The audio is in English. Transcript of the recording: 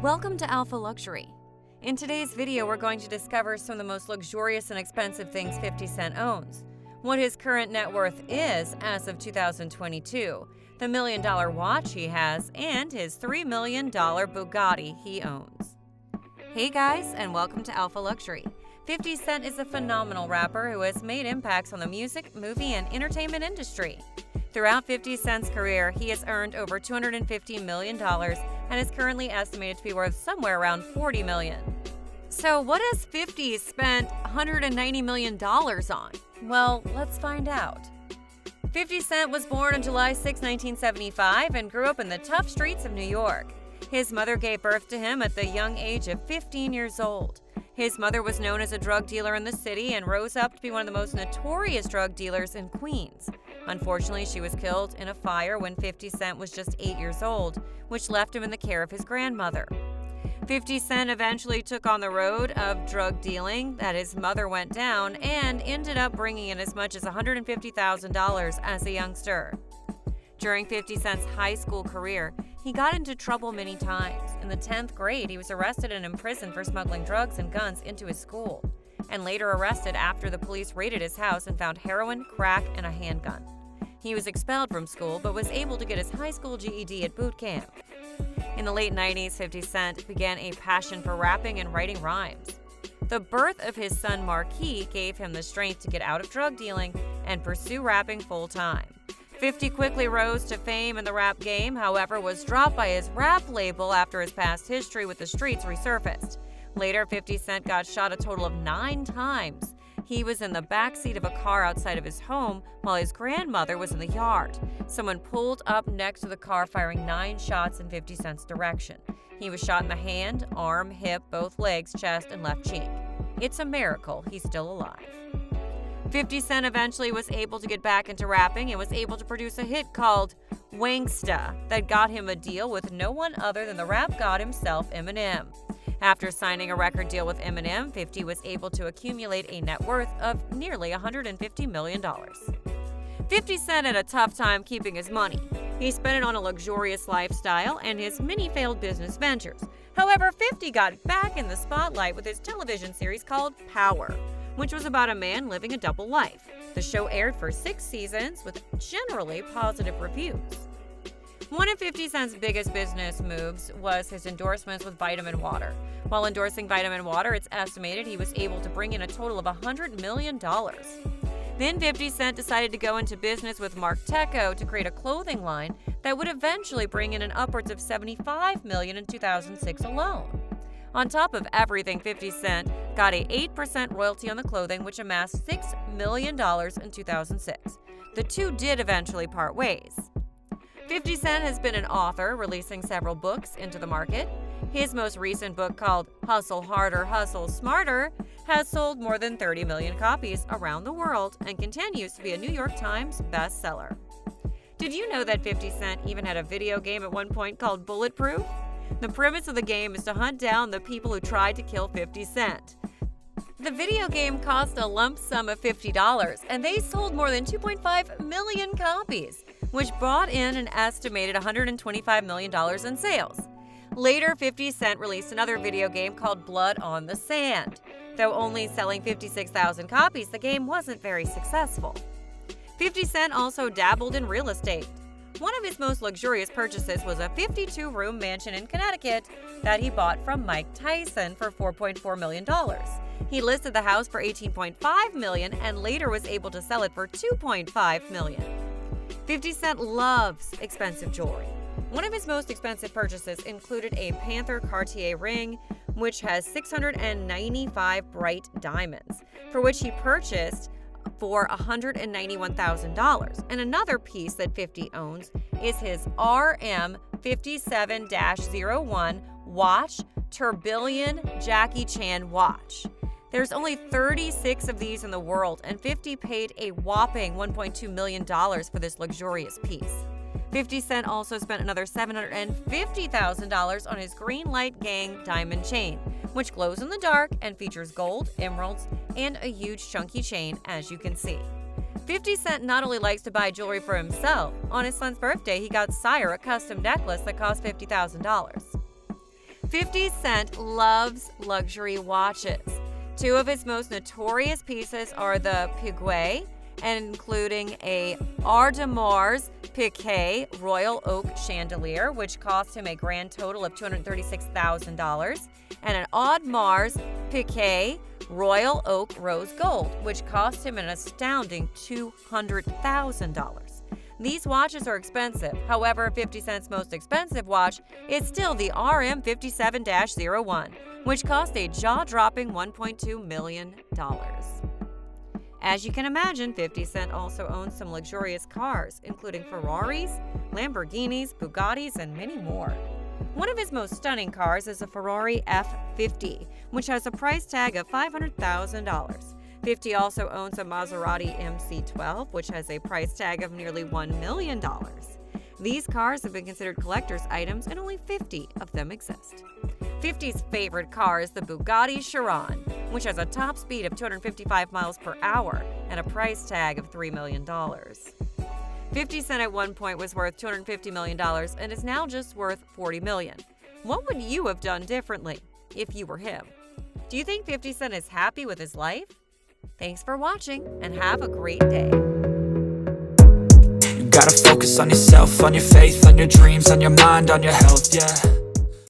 Welcome to Alpha Luxury. In today's video, we're going to discover some of the most luxurious and expensive things 50 Cent owns, what his current net worth is as of 2022, the $1 million watch he has, and his $3 million Bugatti he owns. Hey guys, and welcome to Alpha Luxury. 50 Cent is a phenomenal rapper who has made impacts on the music, movie, and entertainment industry. Throughout 50 Cent's career, he has earned over $250 million and is currently estimated to be worth somewhere around $40 million. So what has 50 spent $190 million on? Well, let's find out. 50 Cent was born on July 6, 1975 and grew up in the tough streets of New York. His mother gave birth to him at the young age of 15 years old. His mother was known as a drug dealer in the city and rose up to be one of the most notorious drug dealers in Queens. Unfortunately, she was killed in a fire when 50 Cent was just 8 years old, which left him in the care of his grandmother. 50 Cent eventually took on the road of drug dealing that his mother went down and ended up bringing in as much as $150,000 as a youngster. During 50 Cent's high school career, he got into trouble many times. In the 10th grade, he was arrested and imprisoned for smuggling drugs and guns into his school, and later arrested after the police raided his house and found heroin, crack, and a handgun. He was expelled from school but was able to get his high school GED at boot camp. In the late 90s, 50 Cent began a passion for rapping and writing rhymes. The birth of his son Marquis gave him the strength to get out of drug dealing and pursue rapping full-time. 50 quickly rose to fame in the rap game, however, was dropped by his rap label after his past history with the streets resurfaced. Later, 50 Cent got shot a total of 9 times. He was in the backseat of a car outside of his home while his grandmother was in the yard. Someone pulled up next to the car, firing 9 shots in 50 Cent's direction. He was shot in the hand, arm, hip, both legs, chest, and left cheek. It's a miracle he's still alive. 50 Cent eventually was able to get back into rapping and was able to produce a hit called Wangsta that got him a deal with no one other than the rap god himself, Eminem. After signing a record deal with Eminem, 50 was able to accumulate a net worth of nearly $150 million. 50 Cent had a tough time keeping his money. He spent it on a luxurious lifestyle and his many failed business ventures. However, 50 got back in the spotlight with his television series called Power, which was about a man living a double life. The show aired for 6 seasons with generally positive reviews. One of 50 Cent's biggest business moves was his endorsements with Vitamin Water. While endorsing Vitamin Water, it's estimated he was able to bring in a total of $100 million. Then 50 Cent decided to go into business with Marc Tecco to create a clothing line that would eventually bring in an upwards of $75 million in 2006 alone. On top of everything, 50 Cent got a 8% royalty on the clothing, which amassed $6 million in 2006. The two did eventually part ways. 50 Cent has been an author, releasing several books into the market. His most recent book, called Hustle Harder, Hustle Smarter, has sold more than 30 million copies around the world and continues to be a New York Times bestseller. Did you know that 50 Cent even had a video game at one point called Bulletproof? The premise of the game is to hunt down the people who tried to kill 50 Cent. The video game cost a lump sum of $50, and they sold more than 2.5 million copies, which brought in an estimated $125 million in sales. Later, 50 Cent released another video game called Blood on the Sand. Though only selling 56,000 copies, the game wasn't very successful. 50 Cent also dabbled in real estate. One of his most luxurious purchases was a 52-room mansion in Connecticut that he bought from Mike Tyson for $4.4 million. He listed the house for $18.5 million and later was able to sell it for $2.5 million. 50 Cent loves expensive jewelry. One of his most expensive purchases included a Panther Cartier ring, which has 695 bright diamonds, for which he purchased for $191,000. And another piece that 50 owns is his RM57-01 watch, Tourbillon Jackie Chan watch. There's only 36 of these in the world, and 50 paid a whopping $1.2 million for this luxurious piece. 50 Cent also spent another $750,000 on his Greenlight Gang diamond chain, which glows in the dark and features gold, emeralds, and a huge chunky chain, as you can see. 50 Cent not only likes to buy jewelry for himself, on his son's birthday he got Sire a custom necklace that cost $50,000. 50 Cent loves luxury watches. Two of his most notorious pieces are the Piguet, and including a Audemars Piguet Royal Oak chandelier, which cost him a grand total of $236,000, and an Audemars Piguet Royal Oak Rose Gold, which cost him an astounding $200,000. These watches are expensive. However, 50 Cent's most expensive watch is still the RM57-01, which cost a jaw-dropping $1.2 million. As you can imagine, 50 Cent also owns some luxurious cars, including Ferraris, Lamborghinis, Bugattis, and many more. One of his most stunning cars is a Ferrari F50, which has a price tag of $500,000. 50 also owns a Maserati MC12, which has a price tag of nearly $1 million. These cars have been considered collector's items, and only 50 of them exist. 50's favorite car is the Bugatti Chiron, which has a top speed of 255 miles per hour and a price tag of $3 million. 50 Cent at one point was worth $250 million and is now just worth $40 million. What would you have done differently if you were him? Do you think 50 Cent is happy with his life? Thanks for watching and have a great day. You gotta focus on yourself, on your faith, on your dreams, on your mind, on your health, yeah.